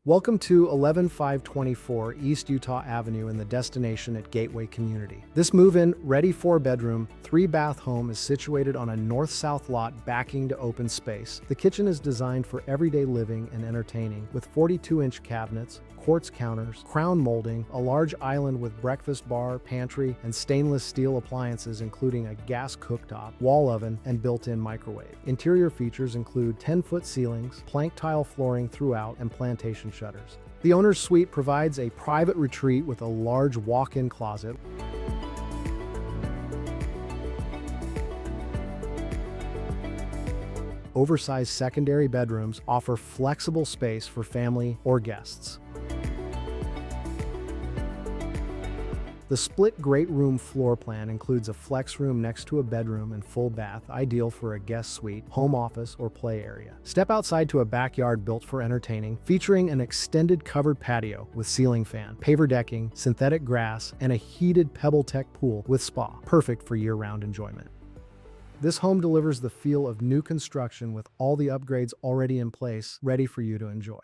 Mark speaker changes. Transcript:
Speaker 1: Welcome to 11524 East Utah Avenue in the Destination at Gateway Community. This move-in, ready 4-bedroom, 3-bath home is situated on a north-south lot backing to open space. The kitchen is designed for everyday living and entertaining with 42-inch cabinets, quartz counters, crown molding, a large island with breakfast bar, pantry, and stainless steel appliances including a gas cooktop, wall oven, and built-in microwave. Interior features include 10-foot ceilings, plank tile flooring throughout, and plantation shutters. The owner's suite provides a private retreat with a large walk-in closet. Oversized secondary bedrooms offer flexible space for family or guests. The split great room floor plan includes a flex room next to a bedroom and full bath, ideal for a guest suite, home office, or play area. Step outside to a backyard built for entertaining, featuring an extended covered patio with ceiling fan, paver decking, synthetic grass, and a heated PebbleTec pool with spa, perfect for year-round enjoyment. This home delivers the feel of new construction with all the upgrades already in place, ready for you to enjoy.